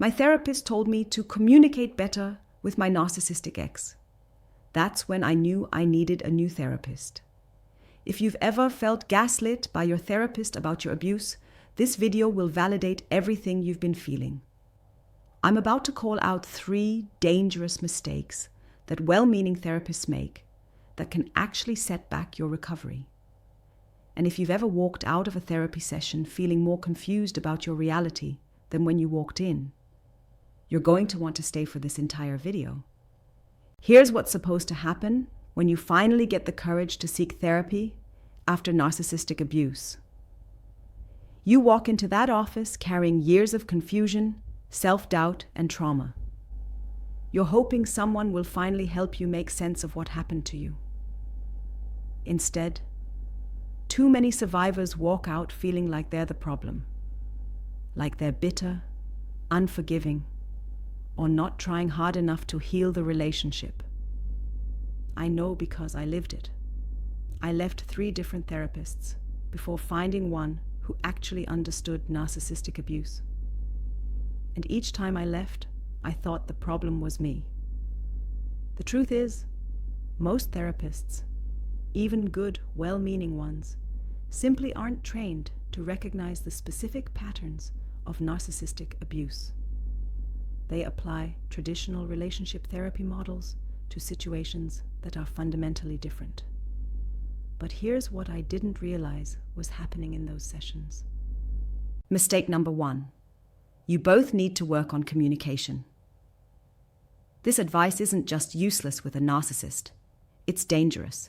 My therapist told me to communicate better with my narcissistic ex. That's when I knew I needed a new therapist. If you've ever felt gaslit by your therapist about your abuse, this video will validate everything you've been feeling. I'm about to call out 3 dangerous mistakes that well-meaning therapists make that can actually set back your recovery. And if you've ever walked out of a therapy session feeling more confused about your reality than when you walked in, you're going to want to stay for this entire video. Here's what's supposed to happen when you finally get the courage to seek therapy after narcissistic abuse. You walk into that office carrying years of confusion, self-doubt, and trauma. You're hoping someone will finally help you make sense of what happened to you. Instead, too many survivors walk out feeling like they're the problem, like they're bitter, unforgiving, or not trying hard enough to heal the relationship. I know because I lived it. I left 3 different therapists before finding one who actually understood narcissistic abuse. And each time I left, I thought the problem was me. The truth is, most therapists, even good, well-meaning ones, simply aren't trained to recognize the specific patterns of narcissistic abuse. They apply traditional relationship therapy models to situations that are fundamentally different. But here's what I didn't realize was happening in those sessions. Mistake number 1. You both need to work on communication. This advice isn't just useless with a narcissist. It's dangerous.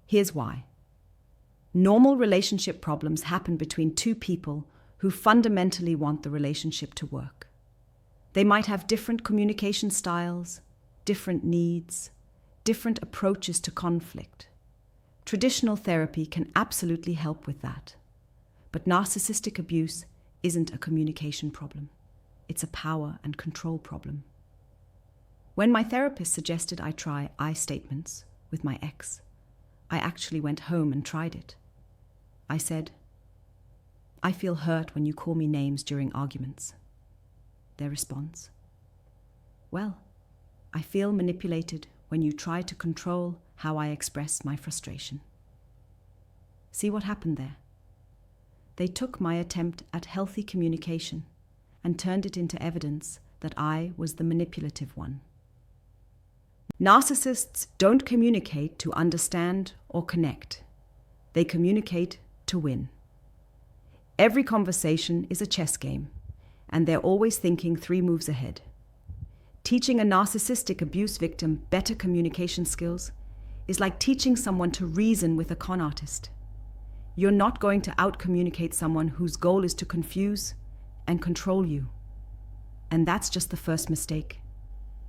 Here's why. Normal relationship problems happen between 2 people who fundamentally want the relationship to work. They might have different communication styles, different needs, different approaches to conflict. Traditional therapy can absolutely help with that. But narcissistic abuse isn't a communication problem. It's a power and control problem. When my therapist suggested I try I statements with my ex, I actually went home and tried it. I said, "I feel hurt when you call me names during arguments." Their response, "Well, I feel manipulated when you try to control how I express my frustration." See what happened there? They took my attempt at healthy communication and turned it into evidence that I was the manipulative one. Narcissists don't communicate to understand or connect. They communicate to win. Every conversation is a chess game, and they're always thinking 3 moves ahead. Teaching a narcissistic abuse victim better communication skills is like teaching someone to reason with a con artist. You're not going to out-communicate someone whose goal is to confuse and control you. And that's just the first mistake.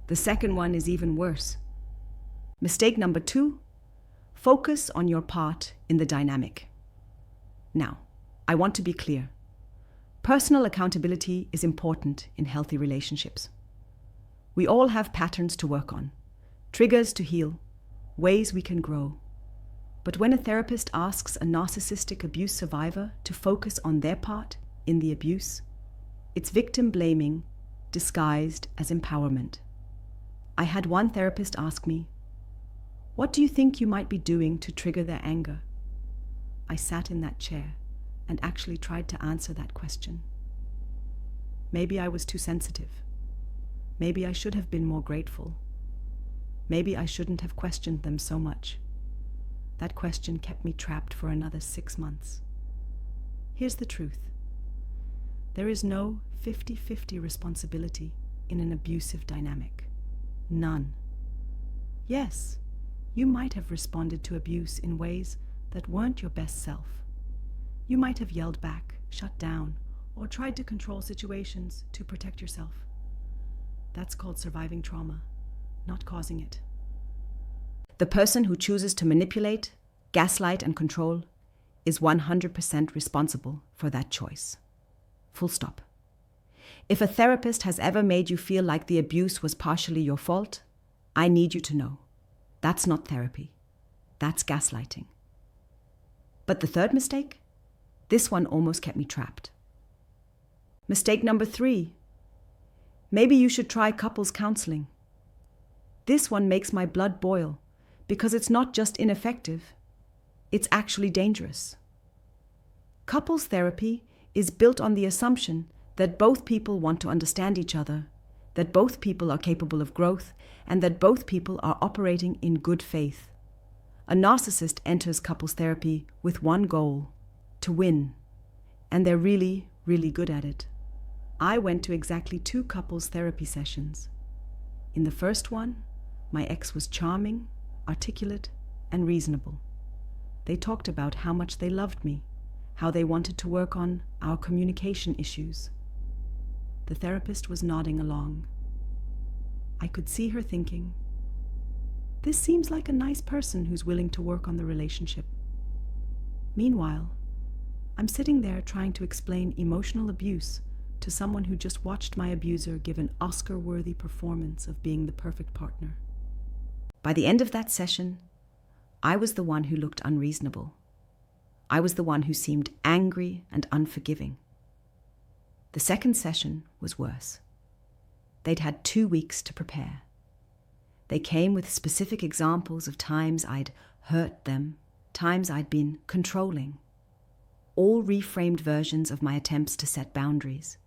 The second one is even worse. Mistake number 2, focus on your part in the dynamic. Now, I want to be clear. Personal accountability is important in healthy relationships. We all have patterns to work on, triggers to heal, ways we can grow. But when a therapist asks a narcissistic abuse survivor to focus on their part in the abuse, it's victim blaming disguised as empowerment. I had one therapist ask me, "What do you think you might be doing to trigger their anger?" I sat in that chair and actually tried to answer that question. Maybe I was too sensitive. Maybe I should have been more grateful. Maybe I shouldn't have questioned them so much. That question kept me trapped for another 6 months. Here's the truth. There is no 50-50 responsibility in an abusive dynamic. None. Yes, you might have responded to abuse in ways that weren't your best self. You might have yelled back, shut down, or tried to control situations to protect yourself. That's called surviving trauma, not causing it. The person who chooses to manipulate, gaslight, and control is 100% responsible for that choice. Full stop. If a therapist has ever made you feel like the abuse was partially your fault, I need you to know. That's not therapy. That's gaslighting. But the third mistake? This one almost kept me trapped. Mistake number 3. Maybe you should try couples counseling. This one makes my blood boil because it's not just ineffective, it's actually dangerous. Couples therapy is built on the assumption that both people want to understand each other, that both people are capable of growth, and that both people are operating in good faith. A narcissist enters couples therapy with one goal: to win, and they're really, really good at it. I went to exactly 2 couples therapy sessions. In the first one, my ex was charming, articulate, and reasonable. They talked about how much they loved me, how they wanted to work on our communication issues. The therapist was nodding along. I could see her thinking, this seems like a nice person who's willing to work on the relationship. Meanwhile, I'm sitting there trying to explain emotional abuse to someone who just watched my abuser give an Oscar-worthy performance of being the perfect partner. By the end of that session, I was the one who looked unreasonable. I was the one who seemed angry and unforgiving. The second session was worse. They'd had 2 weeks to prepare. They came with specific examples of times I'd hurt them, times I'd been controlling, all reframed versions of my attempts to set boundaries.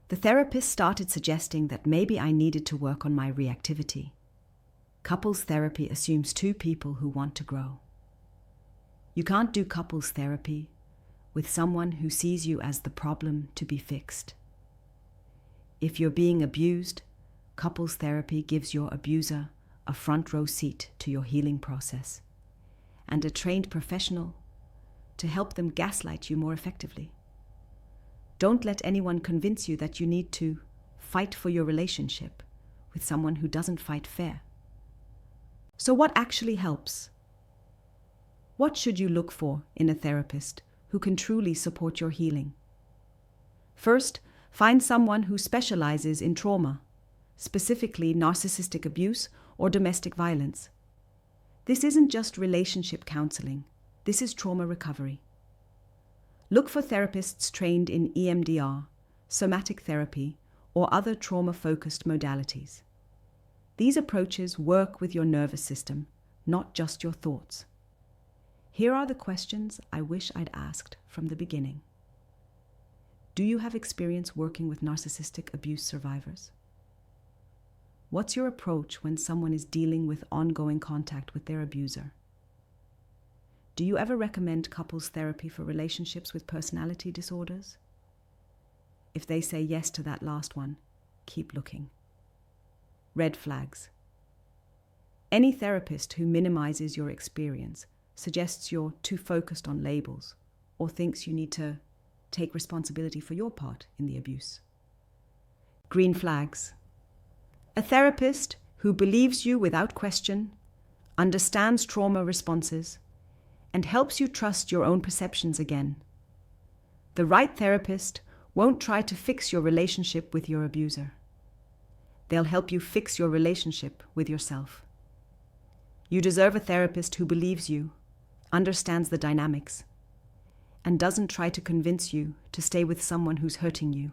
The therapist started suggesting that maybe I needed to work on my reactivity. Couples therapy assumes 2 people who want to grow. You can't do couples therapy with someone who sees you as the problem to be fixed. If you're being abused, couples therapy gives your abuser a front row seat to your healing process and a trained professional to help them gaslight you more effectively. Don't let anyone convince you that you need to fight for your relationship with someone who doesn't fight fair. So what actually helps? What should you look for in a therapist who can truly support your healing? First, find someone who specializes in trauma, specifically narcissistic abuse or domestic violence. This isn't just relationship counseling. This is trauma recovery. Look for therapists trained in EMDR, somatic therapy, or other trauma-focused modalities. These approaches work with your nervous system, not just your thoughts. Here are the questions I wish I'd asked from the beginning. Do you have experience working with narcissistic abuse survivors? What's your approach when someone is dealing with ongoing contact with their abuser? Do you ever recommend couples therapy for relationships with personality disorders? If they say yes to that last one, keep looking. Red flags. Any therapist who minimizes your experience, suggests you're too focused on labels, or thinks you need to take responsibility for your part in the abuse. Green flags. A therapist who believes you without question, understands trauma responses, and helps you trust your own perceptions again. The right therapist won't try to fix your relationship with your abuser. They'll help you fix your relationship with yourself. You deserve a therapist who believes you, understands the dynamics, and doesn't try to convince you to stay with someone who's hurting you.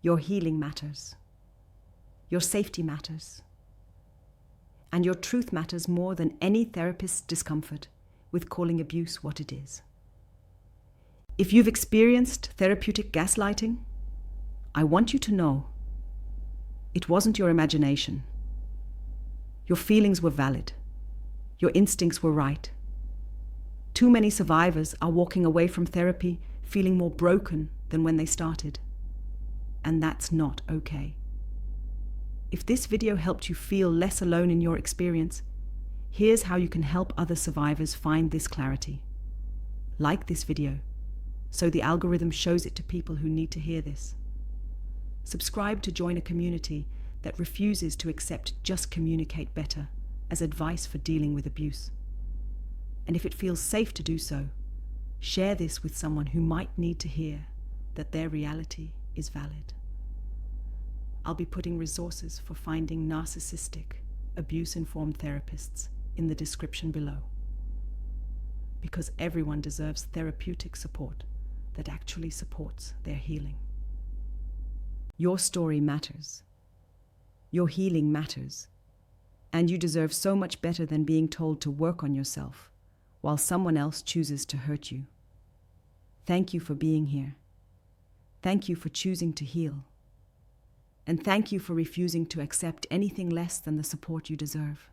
Your healing matters. Your safety matters. And your truth matters more than any therapist's discomfort with calling abuse what it is. If you've experienced therapeutic gaslighting, I want you to know it wasn't your imagination. Your feelings were valid. Your instincts were right. Too many survivors are walking away from therapy feeling more broken than when they started. And that's not okay. If this video helped you feel less alone in your experience, here's how you can help other survivors find this clarity. Like this video, so the algorithm shows it to people who need to hear this. Subscribe to join a community that refuses to accept "just communicate better" as advice for dealing with abuse. And if it feels safe to do so, share this with someone who might need to hear that their reality is valid. I'll be putting resources for finding narcissistic, abuse-informed therapists in the description below. Because everyone deserves therapeutic support that actually supports their healing. Your story matters. Your healing matters. And you deserve so much better than being told to work on yourself while someone else chooses to hurt you. Thank you for being here. Thank you for choosing to heal. And thank you for refusing to accept anything less than the support you deserve.